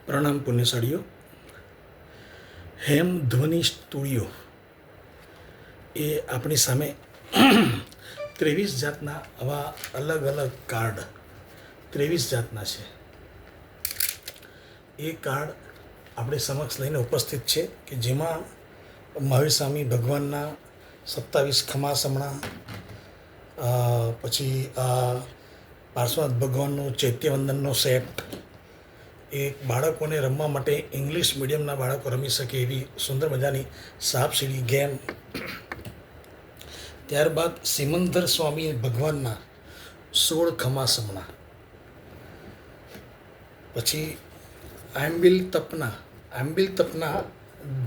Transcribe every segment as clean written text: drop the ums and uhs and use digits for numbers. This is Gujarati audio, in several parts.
પ્રણામ પુણ્યશાળીઓ. હેમ ધ્વનિ સ્ટુડિયો એ આપણી સામે 23 જાતના આવા અલગ અલગ કાર્ડ 23 જાતના છે. એ કાર્ડ આપણી સમક્ષ લઈને ઉપસ્થિત છે કે જેમાં મહાવીર સ્વામી ભગવાનના 27 ખમાસમણા, પછી પાર્શ્વનાથ ભગવાનનો ચૈત્યવંદનનો સેટ, એ બાળકોને રમવા માટે ઇંગ્લિશ મીડિયમના બાળકો રમી શકે એવી સુંદર મજાની સાપસીડી ગેમ. ત્યારબાદ સિમંદર સ્વામી ભગવાનના 16 ખમાસમણા, પછી આંબિલ તપના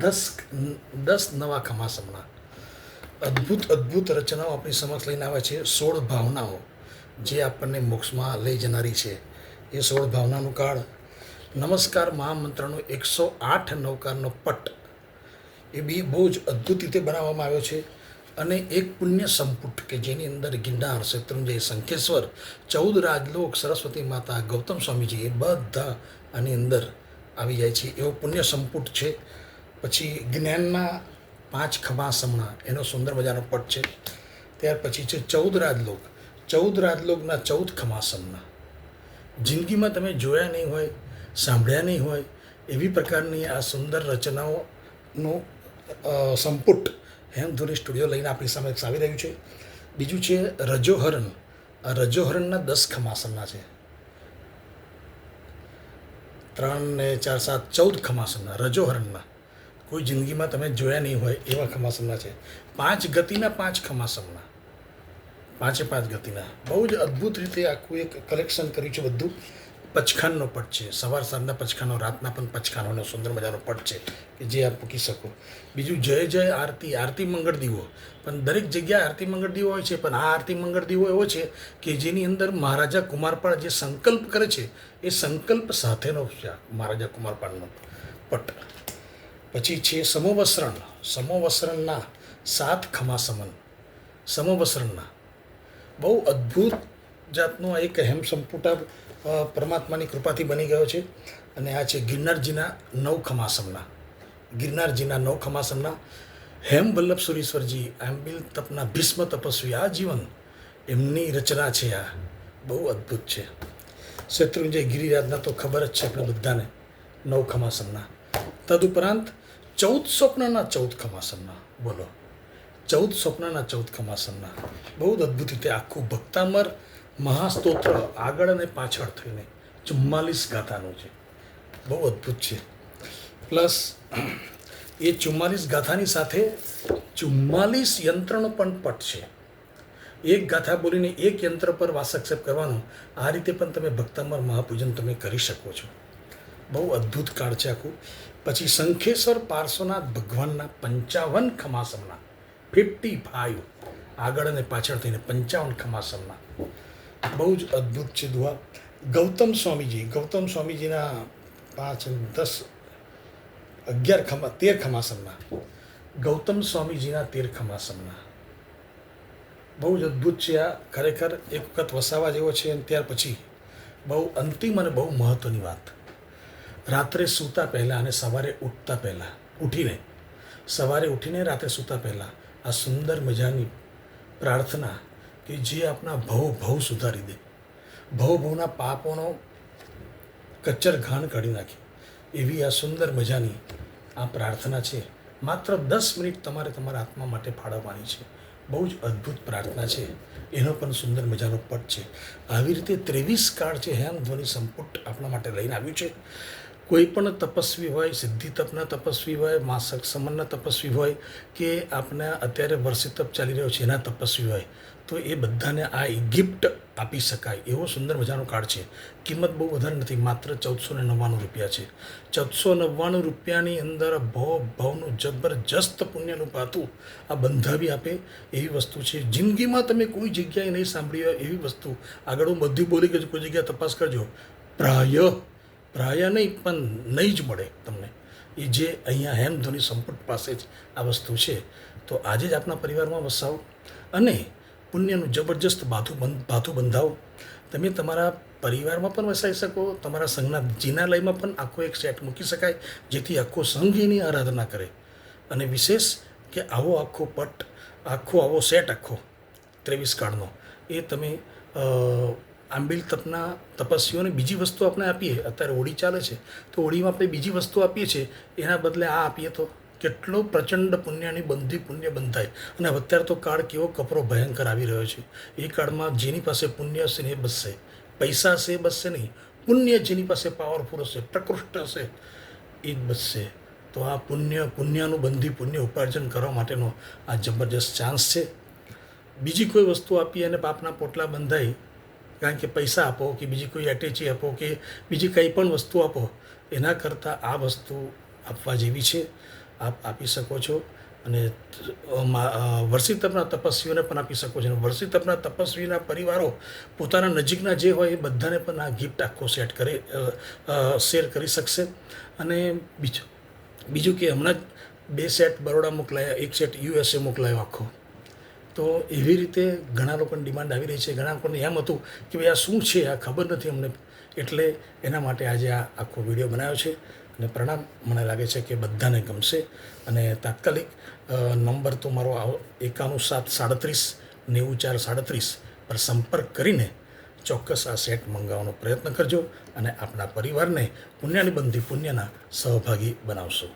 10 નવા ખમાસમણા. અદ્ભુત રચનાઓ આપણી સમક્ષ લઈને આવે છે. 16 ભાવનાઓ જે આપણને મોક્ષમાં લઈ જનારી છે. એ 16 ભાવનાનું કાર્ડ. નમસ્કાર મહામંત્રનો 108 નવકારનો પટ, એ બી બહુ જ અદ્ભુત રીતે બનાવવામાં આવ્યો છે. અને એક પુણ્ય સંપુટ કે જેની અંદર ગિરનાર, શેત્રુંજય, શંખેશ્વર, 14 રાજલોક, સરસ્વતી માતા, ગૌતમ સ્વામીજી, એ બધા આની અંદર આવી જાય છે એવો પુણ્ય સંપુટ છે. પછી જ્ઞાનના 5 ખમાસમણા, એનો સુંદર મજાનો પટ છે. ત્યાર પછી છે 14 રાજલોક, 14 રાજલોકના 14 ખમાસમણા. જિંદગીમાં તમે જોયા નહીં હોય, સાંભળ્યા નહીં હોય એવી પ્રકારની આ સુંદર રચનાઓનો સંપુટ હેમધ્વનિ સ્ટુડિયો લઈને આપણી સામે આવી રહ્યું છે. બીજું છે રજોહરણ. આ રજોહરણના 10 ખમાસમના છે. 3 ને 4 7 14 ખમાસમના રજોહરણના. કોઈ જિંદગીમાં તમે જોયા નહીં હોય એવા ખમાસમના છે. 5 ગતિના 5 ખમાસમના, 5 ગતિના. બહુ જ અદ્ભુત રીતે આખું એક કલેક્શન કર્યું છે બધું. પચખાનનો પટ છે, સવાર સાંજના પચખાનો, રાતના પણ પચખાનોનો સુંદર મજાનો પટ છે કે જે આપ મૂકી શકો. બીજું જય જય આરતી, આરતી મંગળ દીવો. પણ દરેક જગ્યાએ આરતી મંગળ દીવો હોય છે, પણ આ આરતી મંગળ દીવો એવો છે કે જેની અંદર મહારાજા કુમારપાળ જે સંકલ્પ કરે છે એ સંકલ્પ સાથેનો છે મહારાજા કુમારપાળનો પટ. પછી છે સમોવસરણ. સમોવસરણના 7 ખમાસમન. સમોવસરણના બહુ અદ્ભુત જાતનો એક હેમ સંપુટા પરમાત્માની કૃપાથી બની ગયો છે. અને આ છે ગિરનારજીના 9 ખમાસમના. ગિરનારજીના 9 ખમાસમના. હેમ વલ્લભ સુરીશ્વરજી, આંબિલ તપના ભીષ્મ તપસ્વી, આ જીવન એમની રચના છે. આ બહુ અદ્ભુત છે. શેત્રુંજય ગિરિરાજના તો ખબર જ છે આપણે બધાને, 9 ખમાસમના. તદુપરાંત 14 સ્વપ્નના 14 ખમાસમના. બોલો, 14 સ્વપ્નના 14 ખમાસમના. બહુ જ અદ્ભુત રીતે આખું ભક્તામર મહાસ્તોત્ર આગળ અને પાછળ થઈને 44 ગાથાનું છે. બહુ અદ્ભુત છે. પ્લસ એ 44 ગાથાની સાથે 44 યંત્રનો પણ પટ છે. એક ગાથા બોલીને એક યંત્ર પર વાસક્ષેપ કરવાનું. આ રીતે પણ તમે ભક્તામર મહાપૂજન તમે કરી શકો છો. બહુ અદ્ભુત કાર્ડ છે આખું. પછી શંખેશ્વર પાર્શ્વનાથ ભગવાનના 55 ખમાસમના, 55 આગળ અને પાછળ થઈને 55 ખમાસમના. બહુ જ અદ્ભુત છે દુઆ. ગૌતમ સ્વામીજીના 5 10 11 13 ખમાસમના. ગૌતમ સ્વામીજીના 13 ખમાસમના. બહુ જ અદ્ભુત છે આ. ખરેખર એક વખત વસાવા જેવો છે. અને ત્યાર પછી બહુ અંતિમ અને બહુ મહત્ત્વની વાત, રાત્રે સૂતા પહેલાં અને સવારે ઉઠીને રાત્રે સૂતા પહેલાં આ સુંદર મજાની પ્રાર્થના કે જે આપણા ભવ સુધારી દે, ભવના પાપોનો કચ્ચર ઘાણ કાઢી નાખે એવી આ સુંદર મજાની આ પ્રાર્થના છે. માત્ર 10 મિનિટ તમારે તમારા આત્મા માટે ફાળવવાની છે. બહુ જ અદ્ભુત પ્રાર્થના છે. એનો પણ સુંદર મજાનો પટ છે. આવી રીતે 23 કાર્ડ છે હેમ ધ્વનિ સંપુટ આપણા માટે લઈને આવ્યું છે. કોઈ પણ તપસ્વી હોય, સિદ્ધિ તપના તપસ્વી હોય, માસક સમનના તપસ્વી હોય, કે આપણા અત્યારે વર્ષી તપ ચાલી રહ્યો છે એના તપસ્વી હોય, તો એ બધાને આ ગિફ્ટ આપી શકાય એવો સુંદર મજાનો કાર્ડ છે. કિંમત બહુ વધારે નથી, માત્ર 1499 રૂપિયા છે. 1499 રૂપિયાની અંદર ભવનું જબરજસ્ત પુણ્યનું પાતું આ બંધાવી આપે એવી વસ્તુ છે. જિંદગીમાં તમે કોઈ જગ્યાએ નહીં સાંભળી હોય એવી વસ્તુ. આગળ હું બધું બોલી ગયો, કોઈ જગ્યાએ તપાસ કરજો. પ્રાય નહીં, પણ નહીં જ મળે તમને એ જે અહીંયા હેમધ્વનિ સંપુટ પાસે જ આ વસ્તુ છે. તો આજે જ આપણા પરિવારમાં વસાવો અને પુણ્યનું જબરજસ્ત બાથું બંધાવો. તમે તમારા પરિવારમાં પણ વસાવી શકો, તમારા સંઘના જિનાલયમાં પણ આખો એક સેટ મૂકી શકાય, જેથી આખો સંઘ એની આરાધના કરે. અને વિશેષ કે આવો આખો પટ, આવો સેટ 23 કાર્ડનો એ તમે આંબીલ તપના તપસ્વીઓને બીજી વસ્તુ આપણે આપીએ. અત્યારે હોળી ચાલે છે તો હોળીમાં આપણે બીજી વસ્તુ આપીએ છીએ, એના બદલે આ આપીએ તો કેટલો પ્રચંડ પુણ્યની પુણ્ય બંધાય. અને અત્યારે તો કાળ કેવો કપરો ભયંકર આવી રહ્યો છે. એ કાળમાં જેની પાસે પુણ્ય હશે ને એ બસશે, પૈસા હશે એ બસશે નહીં. પુણ્ય જેની પાસે પાવરફુલ હશે, પ્રકૃષ્ટ હશે, એ જ બસશે. તો આ પુણ્યનું પુણ્ય ઉપાર્જન કરવા માટેનો આ જબરજસ્ત ચાન્સ છે. બીજી કોઈ વસ્તુ આપી અને પાપના પોટલા બંધાય, કારણ કે પૈસા આપો કે બીજી કોઈ એટેચી આપો કે બીજી કંઈ પણ વસ્તુ આપો, એના કરતાં આ વસ્તુ આપવા જેવી છે. આપ આપી શકો છો. અને વર્ષી તપના તપસ્વીઓને પણ આપી શકો છો. અને વર્ષી તપના તપસ્વીના પરિવારો પોતાના નજીકના જે હોય એ બધાને પણ આ ગિફ્ટ આખો સેટ શેર કરી શકશે. અને બીજું કે હમણાં જ 2 સેટ બરોડા મોકલાયા, 1 સેટ USA મોકલાયો આખો. તો એવી રીતે ઘણા લોકોની ડિમાન્ડ આવી રહી છે. ઘણા લોકોને એમ હતું કે ભાઈ આ શું છે, આ ખબર નથી અમને, એટલે એના માટે આજે આ આખો વિડીયો બનાવ્યો છે. અને પ્રણામ. મને લાગે છે કે બધાને ગમશે. અને તાત્કાલિક નંબર તો મારો 9173379437 પર સંપર્ક કરીને ચોક્કસ આ સેટ મંગાવવાનો પ્રયત્ન કરજો અને આપણા પરિવારને પુણ્યના સહભાગી બનાવશો.